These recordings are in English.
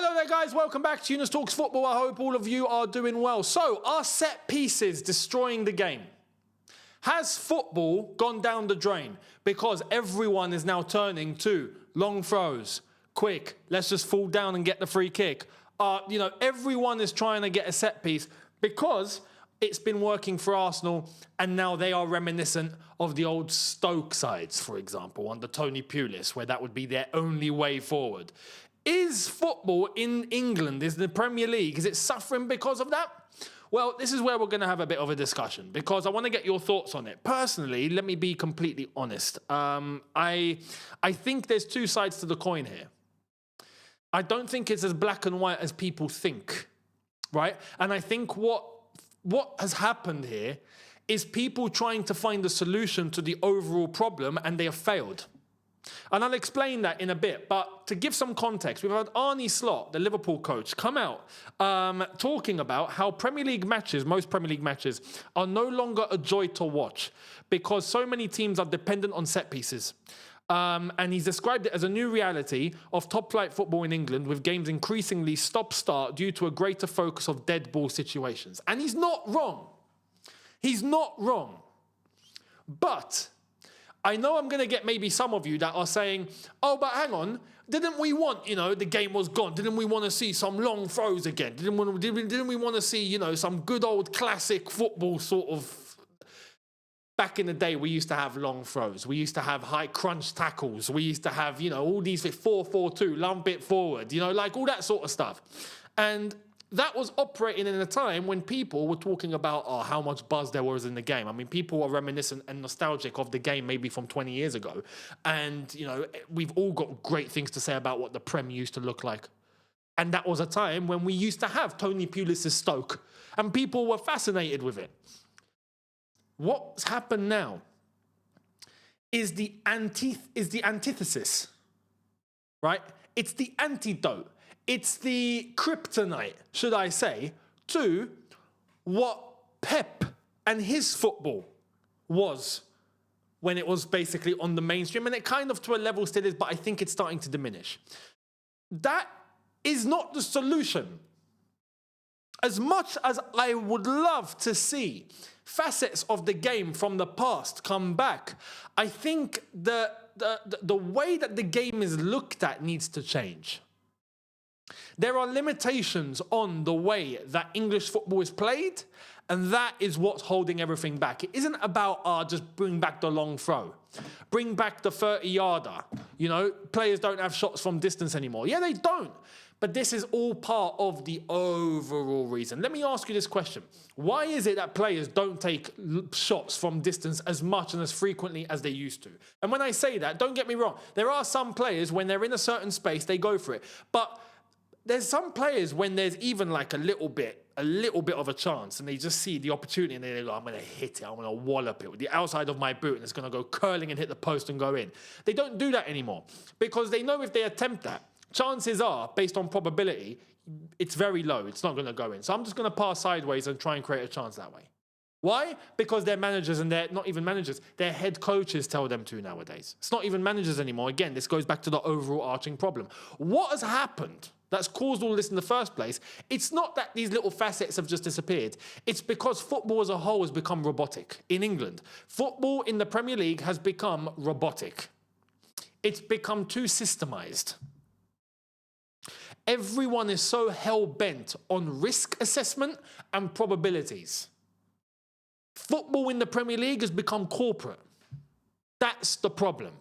Hello there, guys. Welcome back to Younes Talks Football. I hope all of you are doing well. So, are set pieces destroying the game? Has football gone down the drain because everyone is now turning to long throws, quick, let's just fall down and get the free kick? Everyone is trying to get a set piece because it's been working for Arsenal, and now they are reminiscent of the old Stoke sides, for example, under Tony Pulis, where that would be their only way forward. Is football in England, is the Premier League, is it suffering because of that? Well, this is where we're going to have a bit of a discussion because I want to get your thoughts on it. Personally, let me be completely honest. I think there's two sides to the coin here. I don't think it's as black and white as people think, right? And I think what has happened here is people trying to find a solution to the overall problem, and they have failed. And I'll explain that in a bit, but to give some context, we've had Arne Slot, the Liverpool coach, come out talking about how most Premier League matches, are no longer a joy to watch because so many teams are dependent on set pieces. And he's described it as a new reality of top-flight football in England, with games increasingly stop-start due to a greater focus of dead ball situations. And he's not wrong. He's not wrong. But I know I'm going to get maybe some of you that are saying, oh, but hang on, didn't we want, the game was gone. Didn't we want to see some long throws again? Didn't we want to see, some good old classic football sort of... Back in the day, we used to have long throws. We used to have high crunch tackles. We used to have, all these 4-4-2, lump it forward, like all that sort of stuff. And that was operating in a time when people were talking about how much buzz there was in the game. I mean, people were reminiscent and nostalgic of the game maybe from 20 years ago. And, we've all got great things to say about what the Prem used to look like. And that was a time when we used to have Tony Pulis' Stoke. And people were fascinated with it. What's happened now is the antithesis, right? It's the antidote. It's the kryptonite, should I say, to what Pep and his football was when it was basically on the mainstream. And it kind of to a level still is, but I think it's starting to diminish. That is not the solution. As much as I would love to see facets of the game from the past come back, I think the way that the game is looked at needs to change. There are limitations on the way that English football is played, and that is what's holding everything back. It isn't about just bring back the long throw, bring back the 30-yarder. Players don't have shots from distance anymore. Yeah, they don't. But this is all part of the overall reason. Let me ask you this question. Why is it that players don't take shots from distance as much and as frequently as they used to? And when I say that, don't get me wrong. There are some players, when they're in a certain space, they go for it. But there's some players when there's even like a little bit of a chance, and they just see the opportunity and they go, I'm going to hit it, I'm going to wallop it with the outside of my boot, and it's going to go curling and hit the post and go in. They don't do that anymore because they know if they attempt that, chances are, based on probability, it's very low. It's not going to go in. So I'm just going to pass sideways and try and create a chance that way. Why? Because their managers, and they're not even managers, their head coaches tell them to nowadays. It's not even managers anymore. Again, this goes back to the overall arching problem. What has happened that's caused all this in the first place? It's not that these little facets have just disappeared. It's because football as a whole has become robotic in England. Football in the Premier League has become robotic. It's become too systemized. Everyone is so hell-bent on risk assessment and probabilities. Football in the Premier League has become corporate. That's the problem.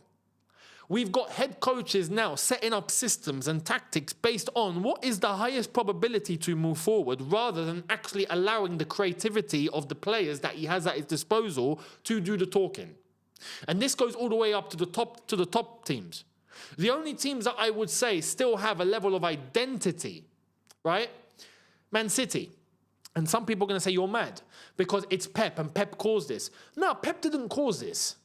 We've got head coaches now setting up systems and tactics based on what is the highest probability to move forward, rather than actually allowing the creativity of the players that he has at his disposal to do the talking. And this goes all the way up to the top teams. The only teams that I would say still have a level of identity, right? Man City. And some people are going to say you're mad because it's Pep and Pep caused this. No, Pep didn't cause this.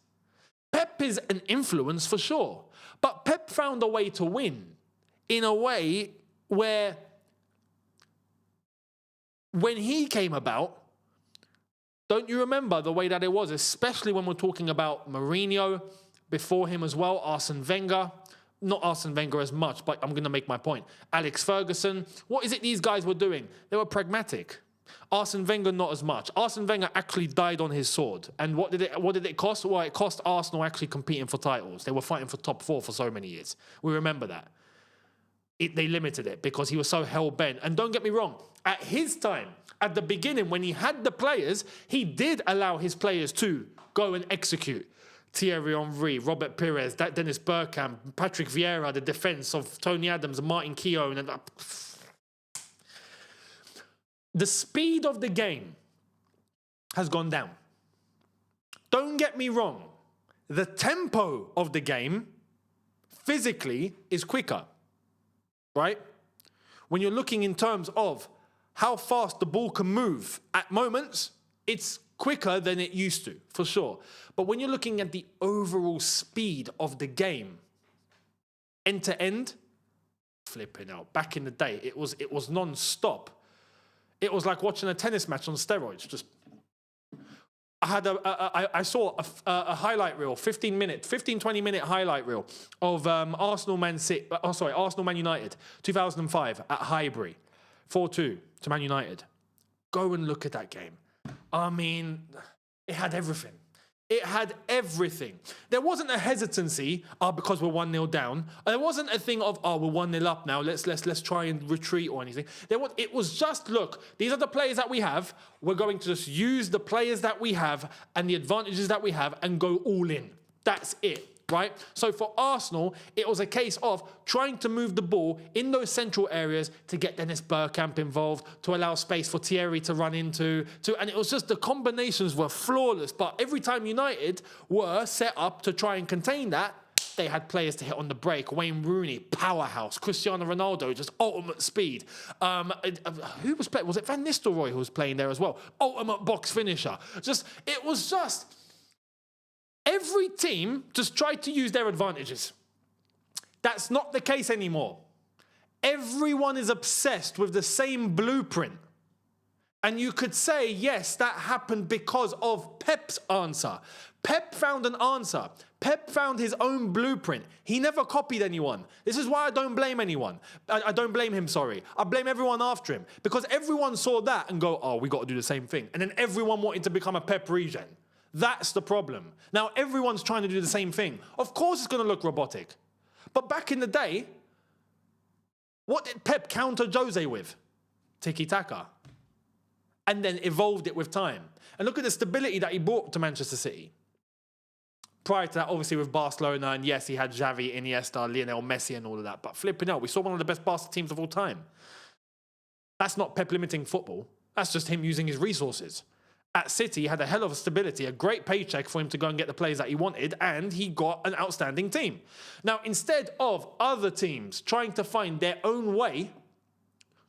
Pep is an influence for sure. But Pep found a way to win in a way where when he came about, don't you remember the way that it was, especially when we're talking about Mourinho, before him as well, Arsene Wenger, not Arsene Wenger as much, but I'm going to make my point. Alex Ferguson, what is it these guys were doing? They were pragmatic. Arsene Wenger, not as much. Arsene Wenger actually died on his sword. And what did it cost? Well, it cost Arsenal actually competing for titles. They were fighting for top 4 for so many years. We remember that. They limited it because he was so hell-bent. And don't get me wrong, at his time, at the beginning, when he had the players, he did allow his players to go and execute. Thierry Henry, Robert Pires, Dennis Bergkamp, Patrick Vieira, the defence of Tony Adams, Martin Keown. And the speed of the game has gone down. Don't get me wrong. The tempo of the game physically is quicker, right? When you're looking in terms of how fast the ball can move at moments, it's quicker than it used to, for sure. But when you're looking at the overall speed of the game, end to end, flipping out. Back in the day, it was non-stop. It was like watching a tennis match on steroids. Just, I saw a highlight reel, 20-minute highlight reel of Arsenal Man United, 2005 at Highbury, 4-2 to Man United. Go and look at that game. I mean, it had everything. It had everything. There wasn't a hesitancy, because we're 1-0 down. There wasn't a thing of, we're 1-0 up now, let's try and retreat or anything. It was just, look, these are the players that we have. We're going to just use the players that we have and the advantages that we have and go all in. That's it. Right? So for Arsenal, it was a case of trying to move the ball in those central areas to get Dennis Bergkamp involved, to allow space for Thierry to run into, and it was just the combinations were flawless. But every time United were set up to try and contain that, they had players to hit on the break. Wayne Rooney, powerhouse. Cristiano Ronaldo, just ultimate speed. Who was playing? Was it Van Nistelrooy who was playing there as well? Ultimate box finisher. It was just... Every team just tried to use their advantages. That's not the case anymore. Everyone is obsessed with the same blueprint. And you could say, yes, that happened because of Pep's answer. Pep found an answer. Pep found his own blueprint. He never copied anyone. This is why I don't blame anyone. I don't blame him, sorry. I blame everyone after him. Because everyone saw that and go, we got to do the same thing. And then everyone wanted to become a Pep regen. That's the problem. Now, everyone's trying to do the same thing. Of course it's going to look robotic. But back in the day, what did Pep counter Jose with? Tiki-taka. And then evolved it with time. And look at the stability that he brought to Manchester City. Prior to that, obviously, with Barcelona, and yes, he had Xavi, Iniesta, Lionel Messi and all of that. But flipping out, we saw one of the best Barca teams of all time. That's not Pep limiting football. That's just him using his resources. At City, he had a hell of a stability, a great paycheck for him to go and get the players that he wanted, and he got an outstanding team. Now, instead of other teams trying to find their own way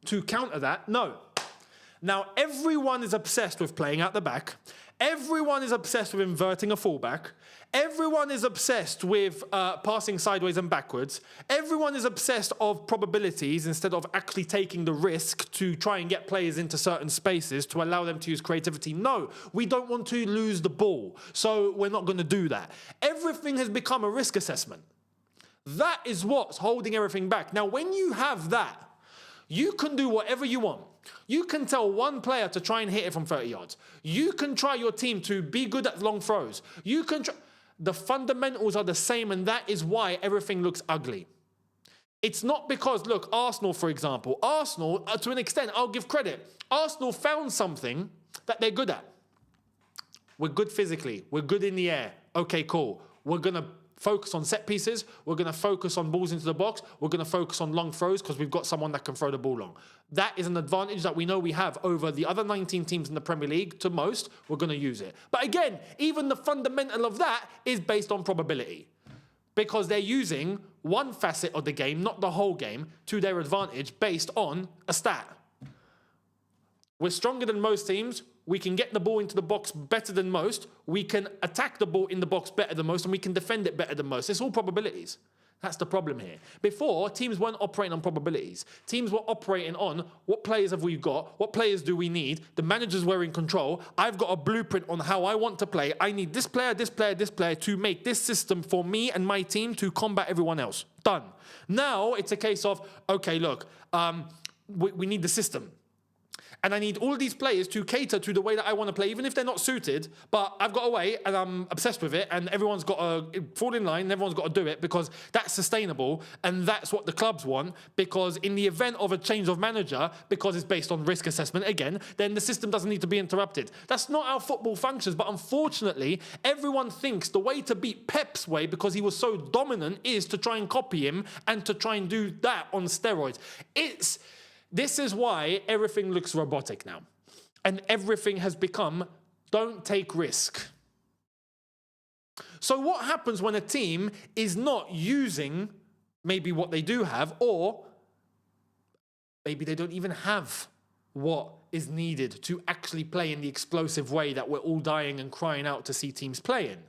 to counter that, no. Now, everyone is obsessed with playing out the back. Everyone is obsessed with inverting a fullback. Everyone is obsessed with passing sideways and backwards. Everyone is obsessed of probabilities instead of actually taking the risk to try and get players into certain spaces to allow them to use creativity. No, we don't want to lose the ball, so we're not going to do that. Everything has become a risk assessment. That is what's holding everything back. Now, when you have that, you can do whatever you want. You can tell one player to try and hit it from 30 yards. You can try your team to be good at long throws. You can try... The fundamentals are the same, and that is why everything looks ugly. It's not because, look, Arsenal, for example. Arsenal, to an extent, I'll give credit. Arsenal found something that they're good at. We're good physically. We're good in the air. Okay, cool. We're going to focus on set pieces. We're going to focus on balls into the box. We're going to focus on long throws because we've got someone that can throw the ball long. That is an advantage that we know we have over the other 19 teams in the Premier League. To most, we're going to use it. But again, even the fundamental of that is based on probability because they're using one facet of the game, not the whole game, to their advantage based on a stat. We're stronger than most teams. We can get the ball into the box better than most. We can attack the ball in the box better than most, and we can defend it better than most. It's all probabilities. That's the problem here. Before, teams weren't operating on probabilities. Teams were operating on what players have we got, what players do we need, the managers were in control, I've got a blueprint on how I want to play, I need this player, this player, this player to make this system for me and my team to combat everyone else. Done. Now, it's a case of, okay, look, we need the system. And I need all these players to cater to the way that I want to play, even if they're not suited. But I've got a way, and I'm obsessed with it, and everyone's got to fall in line, and everyone's got to do it, because that's sustainable, and that's what the clubs want, because in the event of a change of manager, because it's based on risk assessment, again, then the system doesn't need to be interrupted. That's not how football functions, but unfortunately, everyone thinks the way to beat Pep's way, because he was so dominant, is to try and copy him, and to try and do that on steroids. This is why everything looks robotic now. And everything has become, don't take risk. So what happens when a team is not using maybe what they do have, or maybe they don't even have what is needed to actually play in the explosive way that we're all dying and crying out to see teams play in?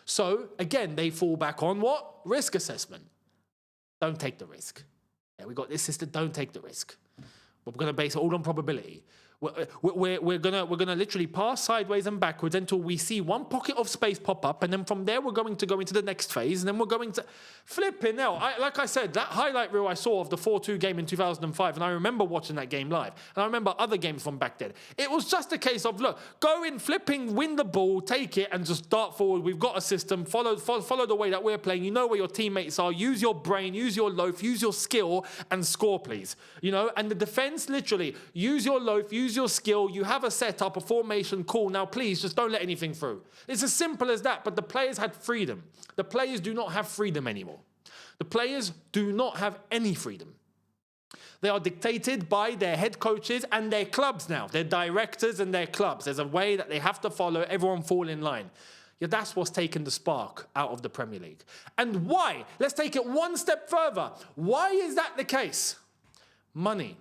So again, they fall back on what? Risk assessment. Don't take the risk. Yeah, we got this system, don't take the risk. We're going to base it all on probability. We're gonna literally pass sideways and backwards until we see one pocket of space pop up, and then from there we're going to go into the next phase, and then we're going to flipping now. Like I said, that highlight reel I saw of the 4-2 game in 2005, and I remember watching that game live, and I remember other games from back then. It was just a case of, look, go in, flipping, win the ball, take it, and just dart forward. We've got a system. Follow the way that we're playing. You know where your teammates are. Use your brain, use your loaf, use your skill, and score, please. You know, and the defense, literally, use your loaf, use your skill. You have a setup, a formation, cool. Now, please, just don't let anything through. It's as simple as that. But the players had freedom. The players do not have freedom anymore. The players do not have any freedom. They are dictated by their head coaches and their clubs now. Their directors and their clubs. There's a way that they have to follow. Everyone fall in line. Yeah, that's what's taken the spark out of the Premier League. And why? Let's take it one step further. Why is that the case? Money.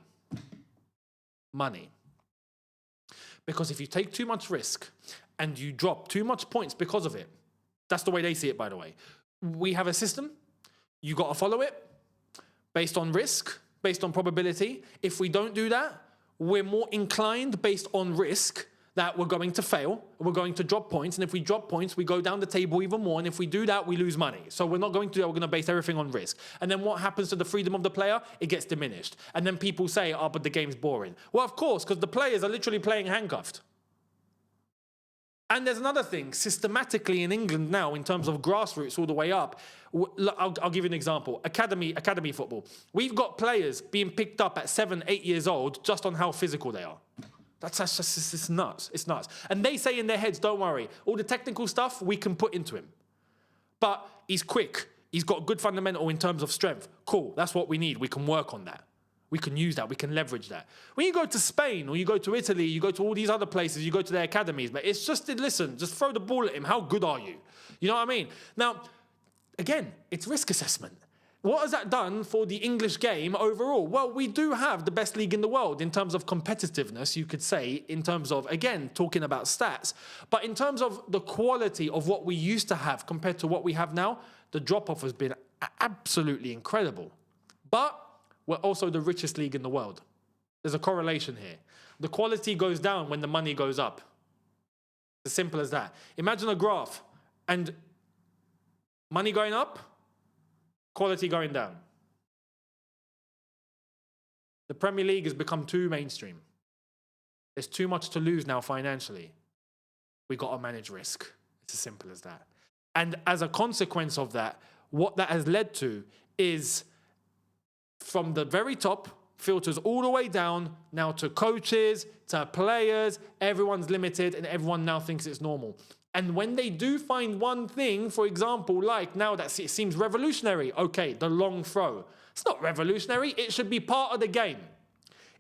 Money. Because if you take too much risk and you drop too much points because of it, that's the way they see it, by the way. We have a system. You got to follow it based on risk, based on probability. If we don't do that, we're more inclined based on risk that we're going to fail, we're going to drop points, and if we drop points, we go down the table even more, and if we do that, we lose money. So we're not going to do that, we're going to base everything on risk. And then what happens to the freedom of the player? It gets diminished. And then people say, oh, but the game's boring. Well, of course, because the players are literally playing handcuffed. And there's another thing, systematically in England now, in terms of grassroots all the way up, I'll give you an example. Academy football. We've got players being picked up at 7, 8 years old just on how physical they are. That's just, it's nuts. It's nuts. And they say in their heads, don't worry, all the technical stuff we can put into him. But he's quick. He's got good fundamental in terms of strength. Cool, that's what we need. We can work on that. We can use that. We can leverage that. When you go to Spain or you go to Italy, you go to all these other places, you go to their academies, but it's just, listen, just throw the ball at him. How good are you? You know what I mean? Now, again, it's risk assessment. What has that done for the English game overall? Well, we do have the best league in the world in terms of competitiveness, you could say, in terms of, again, talking about stats. But in terms of the quality of what we used to have compared to what we have now, the drop-off has been absolutely incredible. But we're also the richest league in the world. There's a correlation here. The quality goes down when the money goes up. As simple as that. Imagine a graph and money going up, quality going down. The Premier League has become too mainstream. There's too much to lose now financially. We got to manage risk. It's as simple as that. And as a consequence of that, what that has led to is from the very top, filters all the way down now to coaches, to players, everyone's limited and everyone now thinks it's normal. And when they do find one thing, for example, like now that it seems revolutionary, okay, the long throw. It's not revolutionary, it should be part of the game.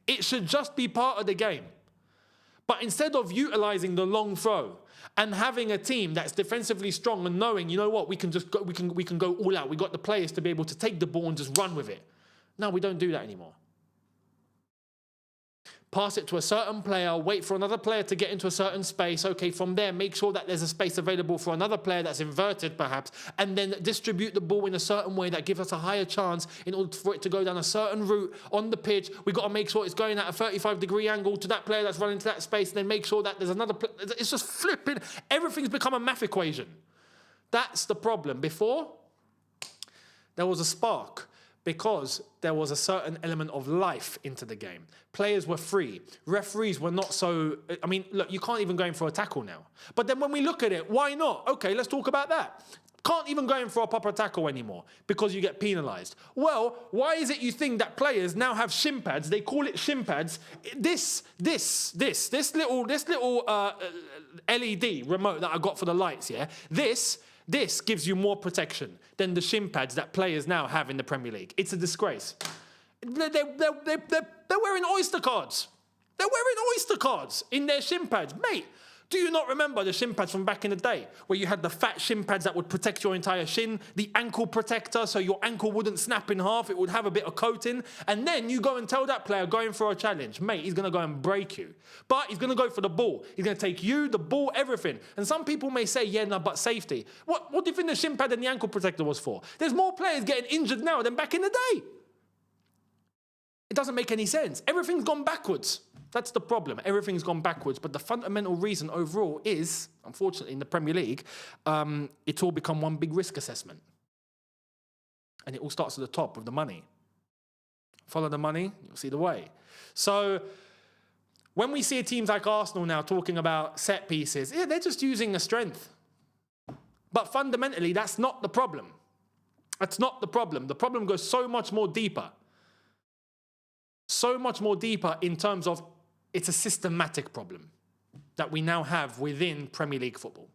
It should just be part of the game. But instead of utilizing the long throw and having a team that's defensively strong and knowing, you know what, we can just go, we can go all out. We got the players to be able to take the ball and just run with it. No, we don't do that anymore. pass it to a certain player, wait for another player to get into a certain space. Okay, from there, make sure that there's a space available for another player that's inverted perhaps, and then distribute the ball in a certain way that gives us a higher chance in order for it to go down a certain route on the pitch. We've got to make sure it's going at a 35-degree angle to that player that's running to that space, and then make sure that there's another player. It's just flipping. Everything's become a math equation. That's the problem. Before, there was a spark because there was a certain element of life into the game. Players were free. Referees were not so... I mean, look, you can't even go in for a tackle now. But then when we look at it, why not? Okay, let's talk about that. Can't even go in for a proper tackle anymore because you get penalised. Well, why is it you think that players now have shin pads? They call it shin pads. This little LED remote that I got for the lights, yeah? This gives you more protection than the shin pads that players now have in the Premier League. It's a disgrace. They're wearing Oyster cards. They're wearing Oyster cards in their shin pads. Mate, do you not remember the shin pads from back in the day where you had the fat shin pads that would protect your entire shin, the ankle protector so your ankle wouldn't snap in half, it would have a bit of coating, and then you go and tell that player going for a challenge, mate, he's going to go and break you. But he's going to go for the ball. He's going to take you, the ball, everything. And some people may say, yeah, no, but safety. What do you think the shin pad and the ankle protector was for? There's more players getting injured now than back in the day. It doesn't make any sense. Everything's gone backwards. That's the problem. Everything's gone backwards. But the fundamental reason overall is, unfortunately, in the Premier League, it's all become one big risk assessment. And it all starts at the top with the money. Follow the money, you'll see the way. So when we see teams like Arsenal now talking about set pieces, yeah, they're just using a strength. But fundamentally, that's not the problem. That's not the problem. The problem goes so much more deeper. So much more deeper in terms of it's a systematic problem that we now have within Premier League football.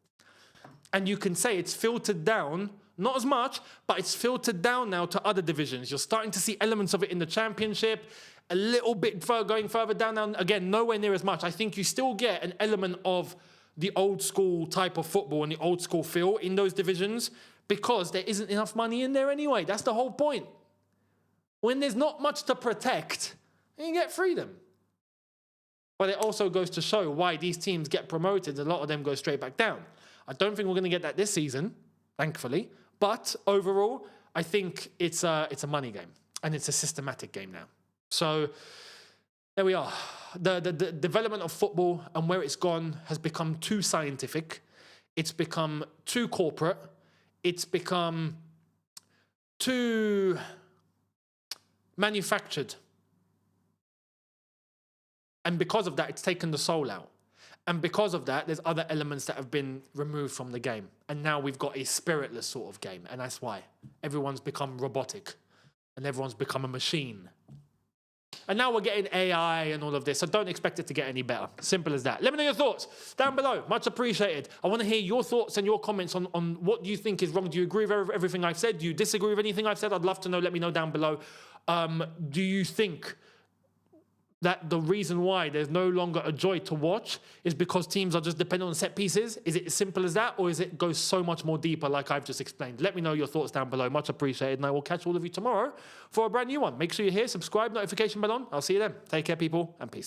And you can say it's filtered down, not as much, but it's filtered down now to other divisions. You're starting to see elements of it in the Championship, a little bit going further down now. Again, nowhere near as much. I think you still get an element of the old school type of football and the old school feel in those divisions because there isn't enough money in there anyway. That's the whole point. When there's not much to protect, you get freedom. But it also goes to show why these teams get promoted. A lot of them go straight back down. I don't think we're going to get that this season, thankfully. But overall, I think it's a money game. And it's a systematic game now. So there we are. The development of football and where it's gone has become too scientific. It's become too corporate. It's become too manufactured. And because of that, it's taken the soul out. And because of that, there's other elements that have been removed from the game. And now we've got a spiritless sort of game. And that's why everyone's become robotic. And everyone's become a machine. And now we're getting AI and all of this. So don't expect it to get any better. Simple as that. Let me know your thoughts down below. Much appreciated. I want to hear your thoughts and your comments on what you think is wrong. Do you agree with everything I've said? Do you disagree with anything I've said? I'd love to know. Let me know down below. Do you think that the reason why there's no longer a joy to watch is because teams are just dependent on set pieces? Is it as simple as that? Or is it goes so much more deeper like I've just explained? Let me know your thoughts down below. Much appreciated. And I will catch all of you tomorrow for a brand new one. Make sure you're here, subscribe, notification bell on. I'll see you then. Take care, people, and peace.